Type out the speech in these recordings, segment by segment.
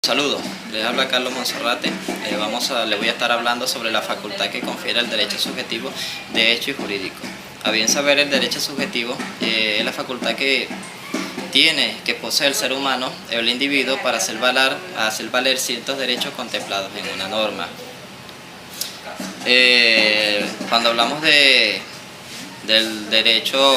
Saludos, les habla Carlos Monserrate. Les voy a estar hablando sobre la facultad que confiere el derecho subjetivo de hecho y jurídico. A bien saber, el derecho subjetivo es la facultad que posee el ser humano, el individuo, para hacer valer ciertos derechos contemplados en una norma. Cuando hablamos del derecho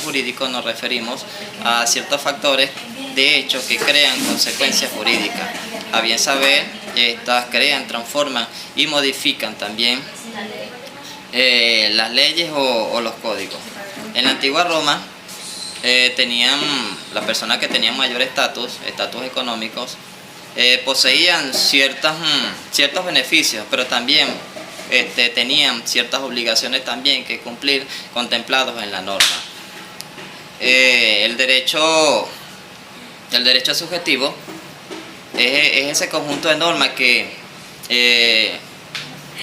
jurídico, nos referimos a ciertos factores de hecho que crean consecuencias jurídicas. A bien saber, estas crean, transforman y modifican también las leyes o los códigos. En la antigua Roma, las personas que tenían mayor estatus económicos, poseían ciertos beneficios, pero también tenían ciertas obligaciones también que cumplir, contemplados en la norma. El derecho subjetivo es ese conjunto de normas que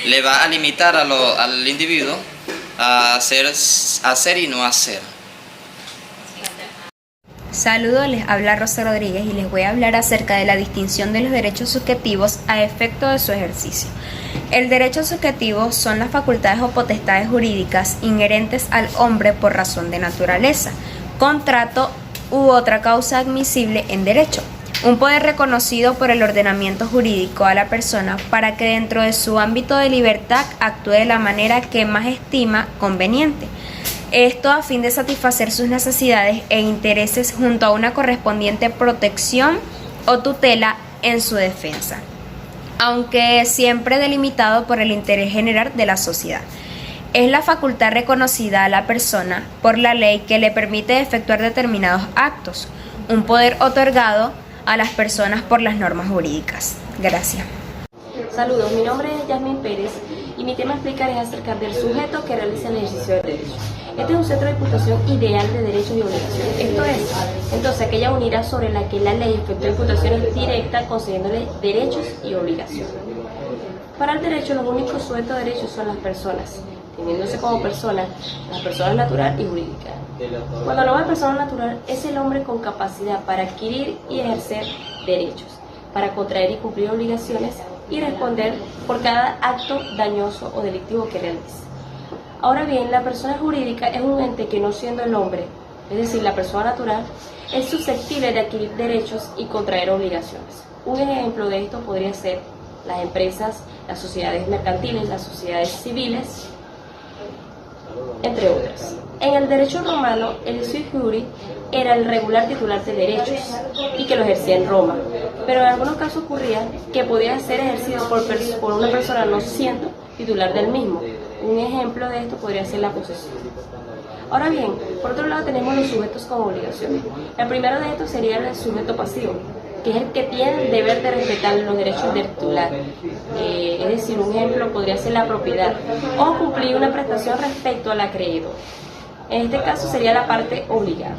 le va a limitar al individuo a hacer y no hacer. Saludos, les habla Rosa Rodríguez y les voy a hablar acerca de la distinción de los derechos subjetivos a efecto de su ejercicio. El derecho subjetivo son las facultades o potestades jurídicas inherentes al hombre por razón de naturaleza, contrato u otra causa admisible en derecho. Un poder reconocido por el ordenamiento jurídico a la persona para que dentro de su ámbito de libertad actúe de la manera que más estima conveniente. Esto a fin de satisfacer sus necesidades e intereses junto a una correspondiente protección o tutela en su defensa, aunque siempre delimitado por el interés general de la sociedad. Es la facultad reconocida a la persona por la ley que le permite efectuar determinados actos, un poder otorgado a las personas por las normas jurídicas. Gracias. Saludos, mi nombre es Yasmin Pérez y mi tema a explicar es acerca del sujeto que realiza el ejercicio del derecho. Este es un centro de imputación ideal de derechos y obligaciones. Esto es, entonces, aquella unidad sobre la que la ley efectúa imputaciones directas concediéndole derechos y obligaciones. Para el derecho, los únicos sujetos de derechos son las personas, teniéndose como personas la persona natural y jurídica. Cuando hablamos de persona natural, es el hombre con capacidad para adquirir y ejercer derechos, para contraer y cumplir obligaciones y responder por cada acto dañoso o delictivo que realice. Ahora bien, la persona jurídica es un ente que, no siendo el hombre, es decir, la persona natural, es susceptible de adquirir derechos y contraer obligaciones. Un ejemplo de esto podría ser las empresas, las sociedades mercantiles, las sociedades civiles, entre otras. En el derecho romano, el sui juris era el regular titular de derechos y que lo ejercía en Roma, pero en algunos casos ocurría que podía ser ejercido por una persona no siendo titular del mismo. Un ejemplo de esto podría ser la posesión. Ahora bien, por otro lado tenemos los sujetos con obligaciones. El primero de estos sería el sujeto pasivo, que es el que tiene el deber de respetar los derechos del titular. Es decir, un ejemplo podría ser la propiedad o cumplir una prestación respecto al acreedor. En este caso sería la parte obligada.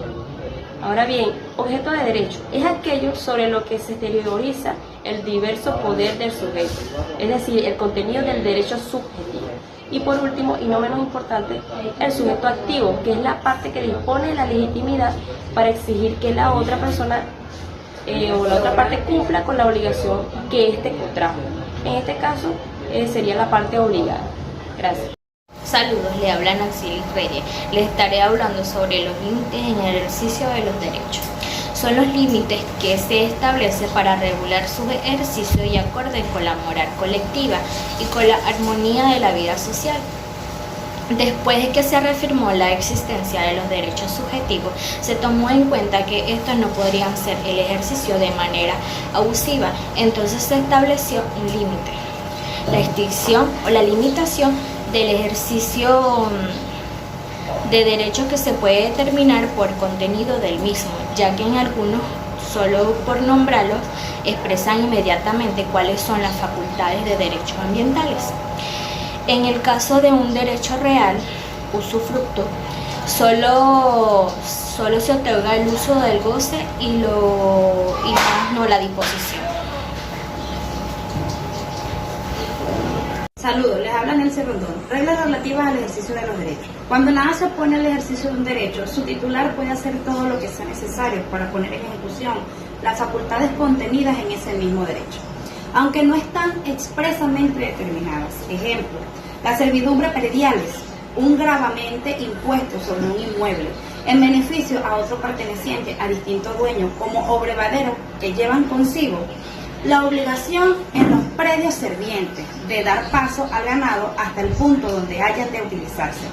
Ahora bien, objeto de derecho es aquello sobre lo que se exterioriza el diverso poder del sujeto, es decir, el contenido del derecho subjetivo. Y por último, y no menos importante, el sujeto activo, que es la parte que dispone de la legitimidad para exigir que la otra persona o la otra parte cumpla con la obligación que éste contrajo. En este caso sería la parte obligada. Gracias. Saludos, le habla Naxilis Reyes. Les estaré hablando sobre los límites en el ejercicio de los derechos. Son los límites que se establecen para regular su ejercicio y acorde con la moral colectiva y con la armonía de la vida social. Después de que se reafirmó la existencia de los derechos subjetivos, se tomó en cuenta que estos no podrían ser el ejercicio de manera abusiva, entonces se estableció un límite. La extinción o la limitación del ejercicio de derechos que se puede determinar por contenido del mismo, ya que en algunos, solo por nombrarlos, expresan inmediatamente cuáles son las facultades de derechos ambientales. En el caso de un derecho real, usufructo, solo se otorga el uso del goce y no la disposición. Saludos, les habla Nelce Rondón. Reglas relativas al ejercicio de los derechos. Cuando nada se opone al ejercicio de un derecho, su titular puede hacer todo lo que sea necesario para poner en ejecución las facultades contenidas en ese mismo derecho, aunque no están expresamente determinadas. Ejemplo, las servidumbres prediales, un gravamente impuesto sobre un inmueble en beneficio a otro perteneciente a distinto dueño como obrevadero, que llevan consigo la obligación en los predios servientes de dar paso al ganado hasta el punto donde hayan de utilizarse.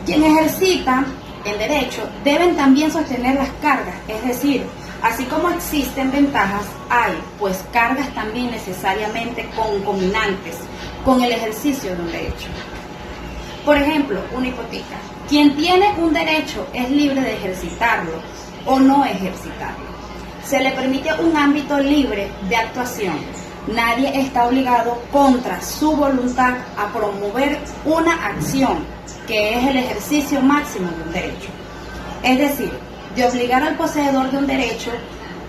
Quien ejercita el derecho deben también sostener las cargas, es decir, así como existen ventajas, hay pues cargas también necesariamente concomitantes con el ejercicio de un derecho. Por ejemplo, una hipoteca. Quien tiene un derecho es libre de ejercitarlo o no ejercitarlo. Se le permite un ámbito libre de actuación. Nadie está obligado contra su voluntad a promover una acción que es el ejercicio máximo de un derecho. Es decir, de obligar al poseedor de un derecho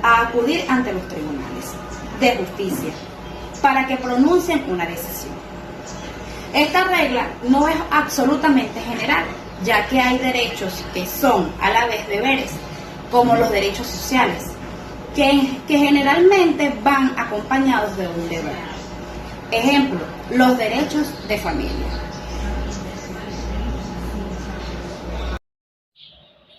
a acudir ante los tribunales de justicia para que pronuncien una decisión. Esta regla no es absolutamente general, ya que hay derechos que son a la vez deberes, como los derechos sociales, que generalmente van acompañados de un deber. Ejemplo, los derechos de familia.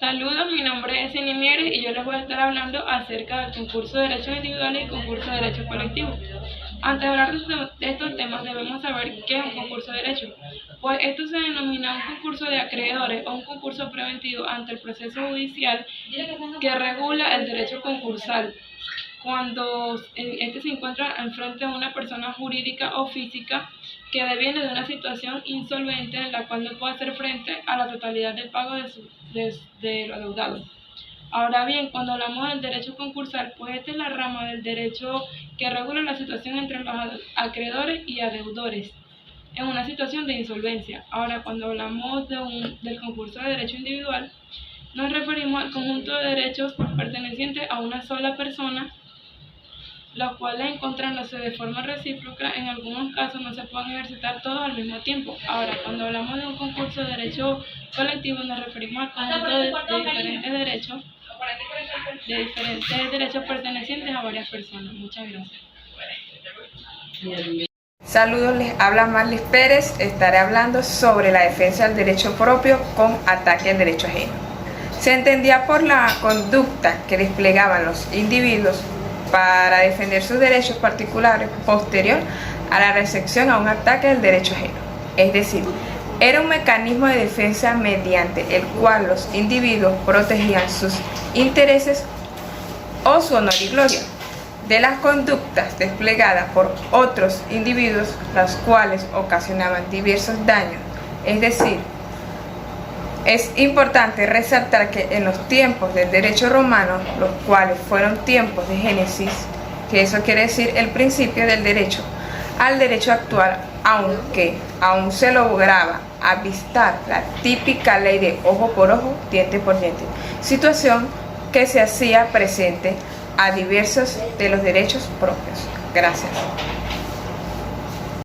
Saludos, mi nombre es Eni Mieres y yo les voy a estar hablando acerca del concurso de derechos individuales y concurso de derechos colectivos. Antes de hablar de estos temas debemos saber qué es un concurso de derechos, pues esto se denomina un concurso de acreedores o un concurso preventivo ante el proceso judicial que regula el derecho concursal, cuando este se encuentra enfrente de una persona jurídica o física que deviene de una situación insolvente en la cual no puede hacer frente a la totalidad del pago de lo adeudado. Ahora bien, cuando hablamos del derecho concursal, pues esta es la rama del derecho que regula la situación entre los acreedores y adeudores en una situación de insolvencia. Ahora, cuando hablamos del concurso de derecho individual, nos referimos al conjunto de derechos pertenecientes a una sola persona, los cuales, encontrándose de forma recíproca, en algunos casos no se pueden ejercitar todos al mismo tiempo. Ahora, cuando hablamos de un concurso de derecho colectivo, nos referimos al conjunto de diferentes derechos pertenecientes a varias personas. Muchas gracias. Saludos, les habla Marlis Pérez. Estaré hablando sobre la defensa del derecho propio con ataque al derecho ajeno. Se entendía por la conducta que desplegaban los individuos para defender sus derechos particulares posterior a la recepción a un ataque del derecho ajeno. Es decir, era un mecanismo de defensa mediante el cual los individuos protegían sus intereses o su honor y gloria de las conductas desplegadas por otros individuos, las cuales ocasionaban diversos daños. Es decir, es importante resaltar que en los tiempos del derecho romano, los cuales fueron tiempos de Génesis, que eso quiere decir el principio del derecho, al derecho actual, aunque aún se lograba avistar la típica ley de ojo por ojo, diente por diente, situación que se hacía presente a diversos de los derechos propios. Gracias.